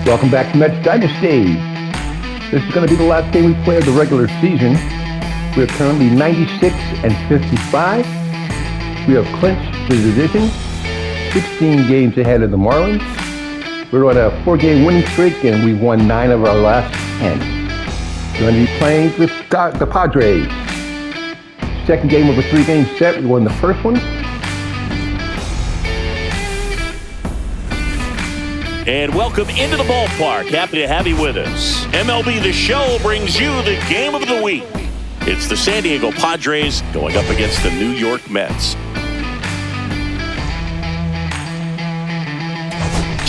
Welcome back to Mets Dynasty. This is going to be the last game we play of the regular season. We are currently 96-55. We have clinched the division, 16 games ahead of the Marlins. We're on a 4-game winning streak, and we've won 9 of our last 10. We're going to be playing with the Padres. Second game of a 3-game set. We won the first one. And welcome into the ballpark. Happy to have you with us. MLB The Show brings you the game of the week. It's the San Diego Padres going up against the New York Mets.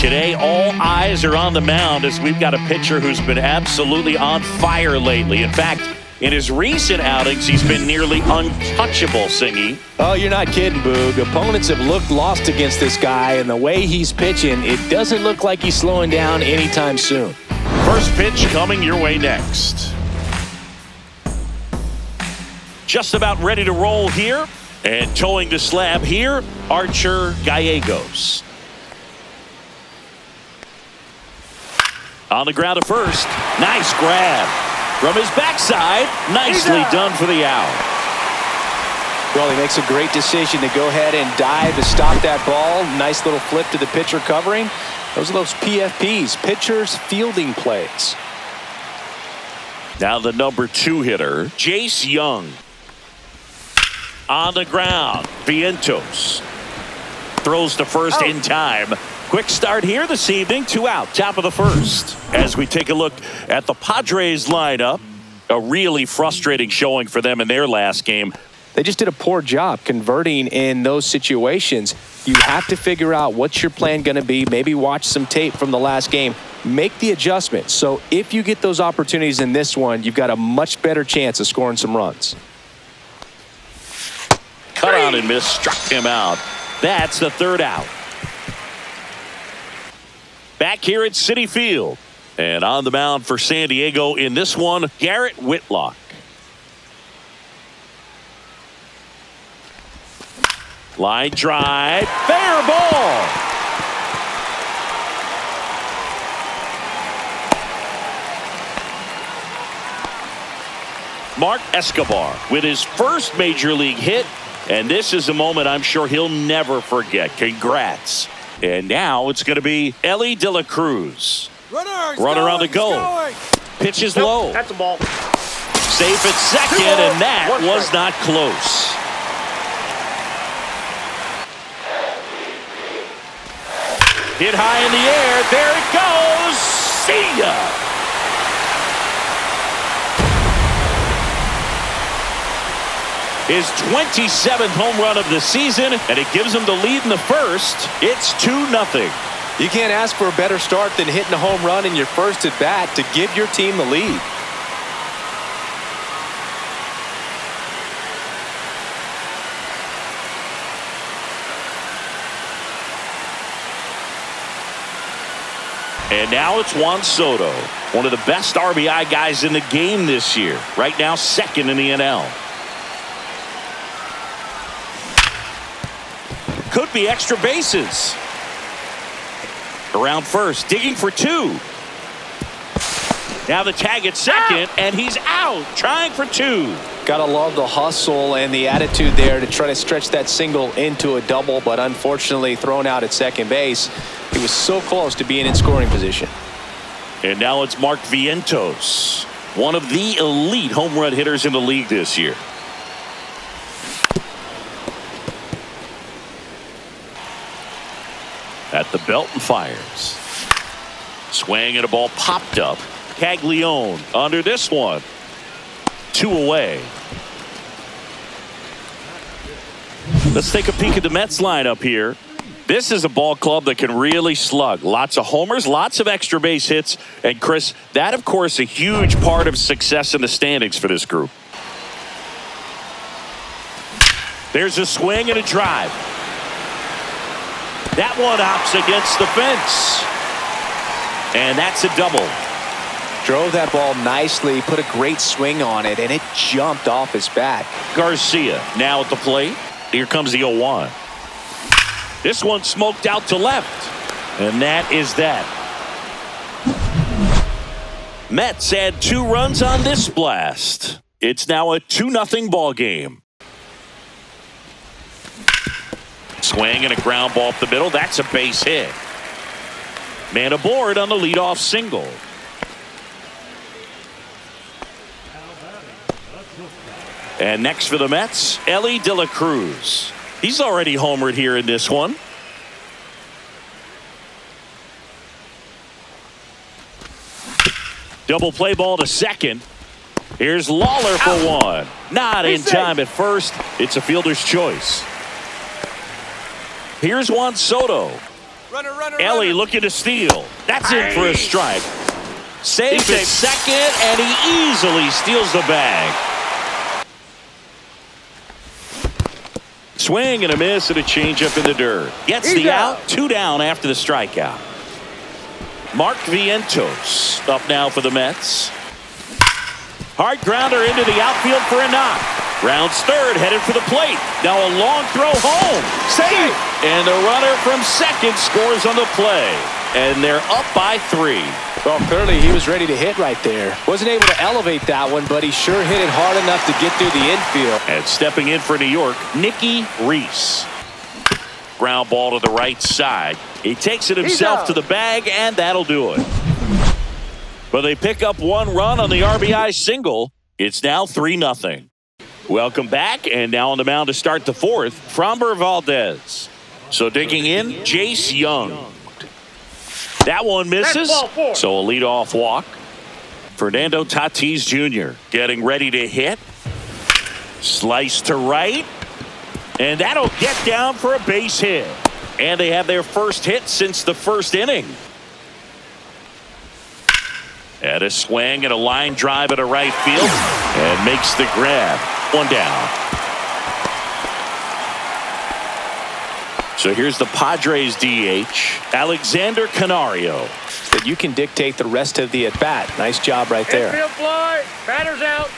Today, all eyes are on the mound as we've got a pitcher who's been absolutely on fire lately. In fact, in his recent outings, he's been nearly untouchable, Singy. Oh, you're not kidding, Boog. Opponents have looked lost against this guy, and the way he's pitching, it doesn't look like he's slowing down anytime soon. First pitch coming your way next. Just about ready to roll here. And towing the slab here, Archer Gallegos. On the ground at first. Nice grab. From his backside, nicely done for the out. Well, he makes a great decision to go ahead and dive to stop that ball. Nice little flip to the pitcher covering. Those are those PFPs, pitchers fielding plays. Now the number 2 hitter, Jace Young. On the ground, Vientos. Throws to first in time. Quick start here this evening, 2 out, top of the first. As we take a look at the Padres lineup, a really frustrating showing for them in their last game. They just did a poor job converting in those situations. You have to figure out what's your plan going to be. Maybe watch some tape from the last game. Make the adjustment. So if you get those opportunities in this one, you've got a much better chance of scoring some runs. Cut on and miss, struck him out. That's the 3rd out. Back here at Citi Field. And on the mound for San Diego in this one, Garrett Whitlock. Line drive. Fair ball. Mark Escobar with his first major league hit. And this is a moment I'm sure he'll never forget. Congrats. And now it's going to be Elly De La Cruz. Runner on the go. Pitches low. That's a ball. Safe at second, and that was not close. Hit high in the air. There it goes. See ya. His 27th home run of the season, and it gives him the lead in the first. It's 2-0. You can't ask for a better start than hitting a home run in your first at bat to give your team the lead. And now it's Juan Soto, one of the best RBI guys in the game this year. Right now, 2nd in the NL. Could be extra bases. Around first, digging for 2. Now the tag at second, and he's out, trying for 2. Gotta love the hustle and the attitude there to try to stretch that single into a double, but unfortunately thrown out at second base. He was so close to being in scoring position. And now it's Mark Vientos, one of the elite home run hitters in the league this year. At the belt and fires. Swing and a ball popped up. Caglione under this one. 2 away. Let's take a peek at the Mets lineup here. This is a ball club that can really slug. Lots of homers, lots of extra base hits. And Chris, that of course a huge part of success in the standings for this group. There's a swing and a drive. That one hops against the fence. And that's a double. Drove that ball nicely, put a great swing on it, and it jumped off his bat. Garcia now at the plate. Here comes the 0-1. This one smoked out to left. And that is that. Mets add 2 runs on this blast. It's now a 2-0 ball game. Swing and a ground ball up the middle. That's a base hit. Man aboard on the leadoff single. And next for the Mets, Ellie De La Cruz. He's already homered here in this one. Double play ball to second. Here's Lawler for one. Not in time at first. It's a fielder's choice. Here's Juan Soto. Ellie looking to steal. That's in for a strike. Safe at second, and he easily steals the bag. Swing and a miss and a changeup in the dirt. Gets the out. 2 down after the strikeout. Mark Vientos up now for the Mets. Hard grounder into the outfield for a knock. Rounds third, headed for the plate. Now a long throw home. Safe. And the runner from second scores on the play. And they're up by 3. Well, clearly he was ready to hit right there. Wasn't able to elevate that one, but he sure hit it hard enough to get through the infield. And stepping in for New York, Nicky Reese. Ground ball to the right side. He takes it himself to the bag, and that'll do it. But they pick up 1 run on the RBI single. It's now 3-0. Welcome back, and now on the mound to start the 4th, Framber Valdez. So digging in, Jace Young. That one misses, so a leadoff walk. Fernando Tatis Jr. getting ready to hit. Slice to right. And that'll get down for a base hit. And they have their first hit since the first inning. And a swing and a line drive at a right field. And makes the grab. 1 down. So here's the Padres DH, Alexander Canario. That you can dictate the rest of the at-bat. Nice job right there. Infield fly. Batter's out.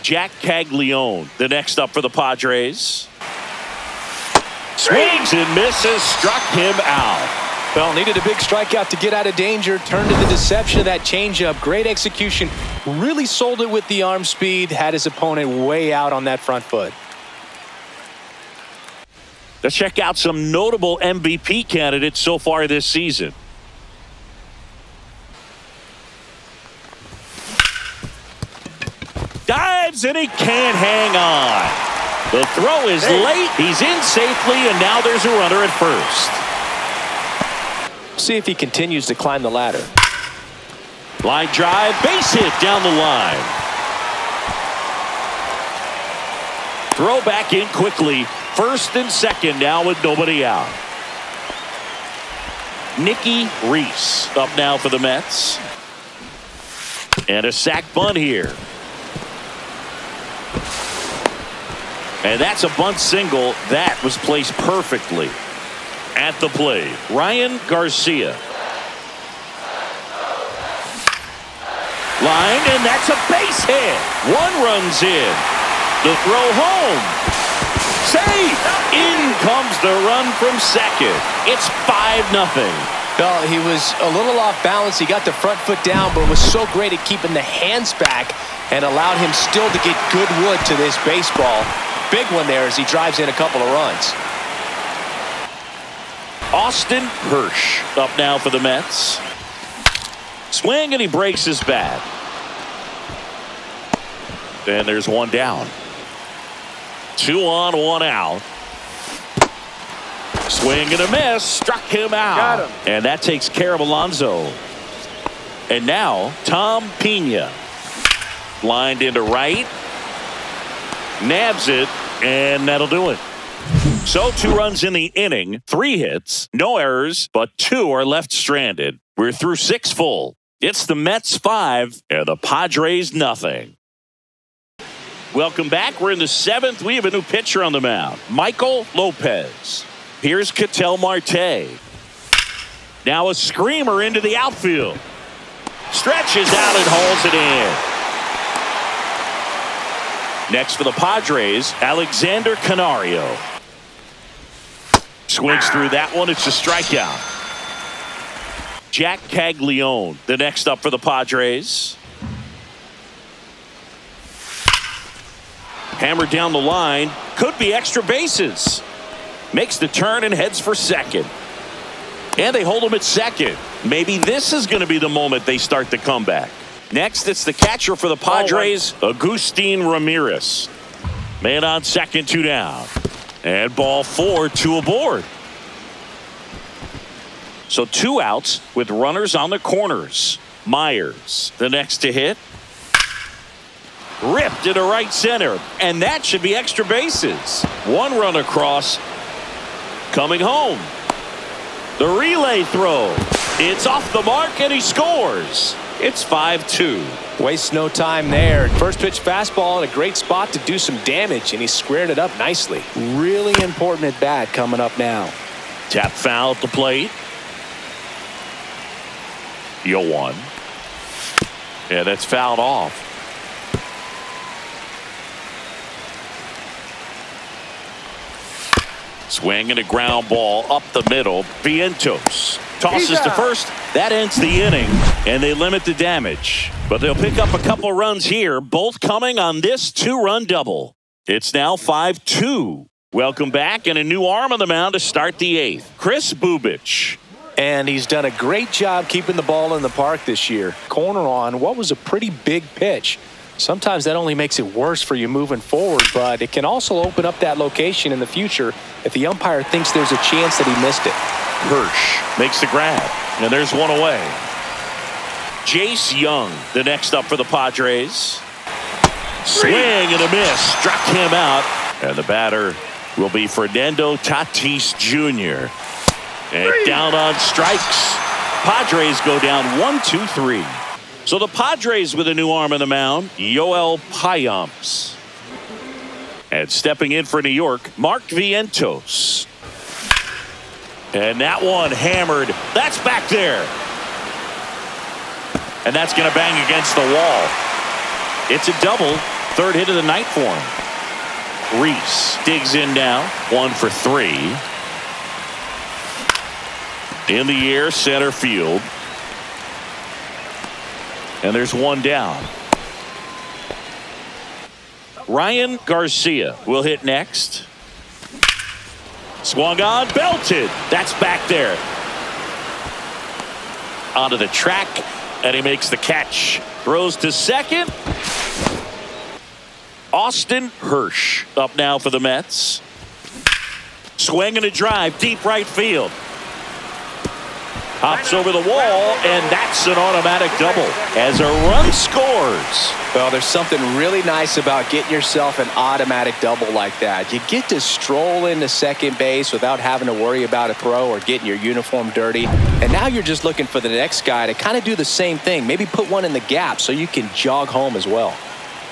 Jack Caglione, the next up for the Padres. Swings and misses, struck him out. Well, needed a big strikeout to get out of danger. Turned to the deception of that changeup. Great execution. Really sold it with the arm speed. Had his opponent way out on that front foot. Let's check out some notable MVP candidates so far this season. Dives and he can't hang on. The throw is late. He's in safely, and now there's a runner at first. See if he continues to climb the ladder. Line drive, base hit down the line. Throw back in quickly. First and second now with nobody out. Nicky Reese up now for the Mets. And a sac bunt here. And that's a bunt single. That was placed perfectly. At the plate, Ryan Garcia. Line, and that's a base hit. 1 runs in. The throw home. Safe. In comes the run from second. It's 5-0. Well, he was a little off balance. He got the front foot down, but was so great at keeping the hands back and allowed him still to get good wood to this baseball. Big one there as he drives in a couple of runs. Austin Hirsch up now for the Mets. Swing and he breaks his bat. And there's 1 down. 2 on, 1 out. Swing and a miss. Struck him out. Got him. And that takes care of Alonso. And now Tom Pena. Lined into right. Nabs it. And that'll do it. So 2 runs in the inning, 3 hits, no errors, but 2 are left stranded. We're through 6 full. It's the Mets 5 and the Padres nothing. Welcome back. We're in the 7th. We have a new pitcher on the mound, Michael Lopez. Here's Ketel Marte. Now a screamer into the outfield. Stretches out and hauls it in. Next for the Padres, Alexander Canario. Swings through that one. It's a strikeout. Jack Caglione, the next up for the Padres. Hammered down the line. Could be extra bases. Makes the turn and heads for second. And they hold him at second. Maybe this is going to be the moment they start the comeback. Next, it's the catcher for the Padres, Agustin Ramirez. Man on second, 2 down. And ball 4, 2 aboard. So 2 outs with runners on the corners. Myers, the next to hit. Ripped into right center. And that should be extra bases. 1 run across. Coming home. The relay throw. It's off the mark and he scores. It's 5-2. Wastes no time there. First pitch fastball in a great spot to do some damage, and he squared it up nicely. Really important at bat coming up now. Tap foul at the plate. 0-1. Yeah, that's fouled off. Swing and a ground ball up the middle. Vientos tosses to first. That ends the inning, and they limit the damage. But they'll pick up a couple runs here, both coming on this 2-run double. It's now 5-2. Welcome back, and a new arm on the mound to start the 8th. Chris Bubich. And he's done a great job keeping the ball in the park this year. Corner on what was a pretty big pitch. Sometimes that only makes it worse for you moving forward, but it can also open up that location in the future if the umpire thinks there's a chance that he missed it. Hirsch makes the grab, and there's 1 away. Jace Young, the next up for the Padres. Swing and a miss. Struck him out. And the batter will be Fernando Tatis Jr. And down on strikes. Padres go down 1-2-3. So the Padres with a new arm on the mound, Yoel Payamps. And stepping in for New York, Mark Vientos. And that one hammered. That's back there. And that's going to bang against the wall. It's a double. 3rd hit of the night for him. Reese digs in now. 1 for 3. In the air, center field. And there's 1 down. Ryan Garcia will hit next. Swung on, belted. That's back there. Onto the track, and he makes the catch. Throws to second. Austin Hirsch up now for the Mets. Swing and a drive, deep right field. Hops over the wall, and that's an automatic double as a run scores. Well, there's something really nice about getting yourself an automatic double like that. You get to stroll into second base without having to worry about a throw or getting your uniform dirty. And now you're just looking for the next guy to kind of do the same thing. Maybe put one in the gap so you can jog home as well.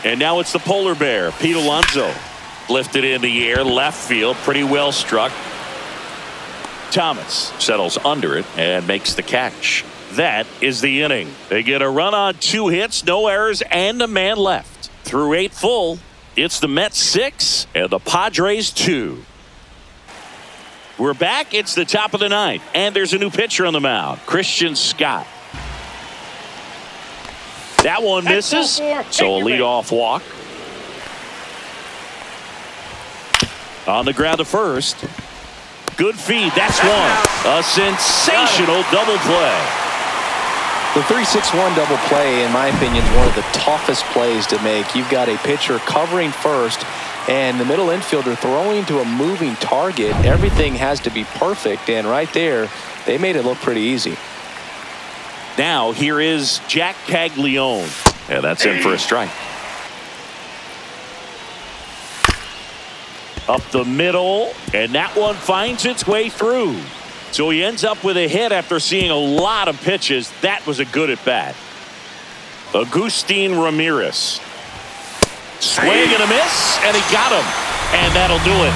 And now it's the polar bear, Pete Alonso. Lifted in the air, left field, pretty well struck. Thomas settles under it and makes the catch. That is the inning. They get a run on 2 hits, no errors, and a man left. Through 8 full, it's the Mets 6 and the Padres 2. We're back. It's the top of the 9th, and there's a new pitcher on the mound, Christian Scott. That one misses, so a leadoff walk. On the ground to first. Good feed. That's one. A sensational double play. The 3-6-1 double play, in my opinion, is one of the toughest plays to make. You've got a pitcher covering first and the middle infielder throwing to a moving target. Everything has to be perfect, and right there, they made it look pretty easy. Now, here is Jack Caglione. Yeah, that's in for a strike. Up the middle, and that one finds its way through. So he ends up with a hit after seeing a lot of pitches. That was a good at bat. Agustin Ramirez. Swing and a miss, and he got him. And that'll do it.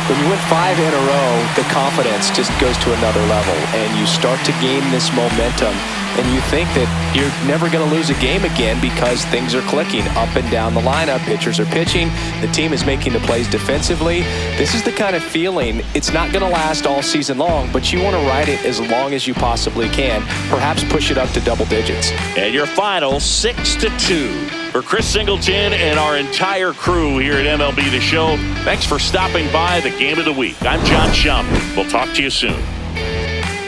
When you win 5 in a row, the confidence just goes to another level, and you start to gain this momentum. and you think that you're never going to lose a game again because things are clicking up and down the lineup. Pitchers are pitching. The team is making the plays defensively. This is the kind of feeling, it's not going to last all season long, but you want to ride it as long as you possibly can. Perhaps push it up to double digits. And your final 6-2. For Chris Singleton and our entire crew here at MLB The Show, thanks for stopping by the Game of the Week. I'm John Schaumburg. We'll talk to you soon.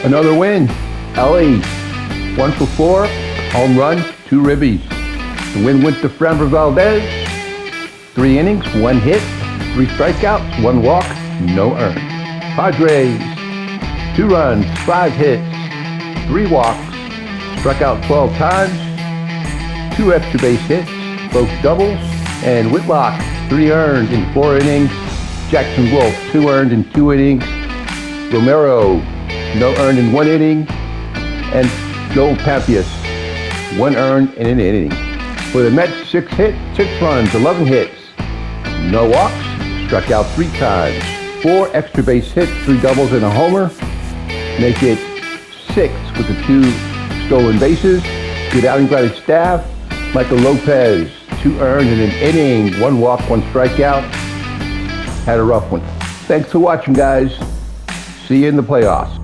Another win. LA, 1 for 4, home run, 2 ribbies. The win went to Framber Valdez. 3 innings, 1 hit, 3 strikeouts, 1 walk, no earned. Padres, 2 runs, 5 hits, 3 walks, struck out 12 times, 2 extra base hits, both doubles, and Whitlock, 3 earned in 4 innings. Jackson Wolf, 2 earned in 2 innings. Romero, no earned in 1 inning. And Joel Pampius, 1 earned in an inning. For the Mets, 6 hits, 6 runs, 11 hits, no walks, struck out 3 times, 4 extra base hits, 3 doubles, and a homer. Make it 6 with the 2 stolen bases. Good outing by the staff. Michael Lopez, 2 earned in an inning, 1 walk, 1 strikeout. Had a rough one. Thanks for watching, guys. See you in the playoffs.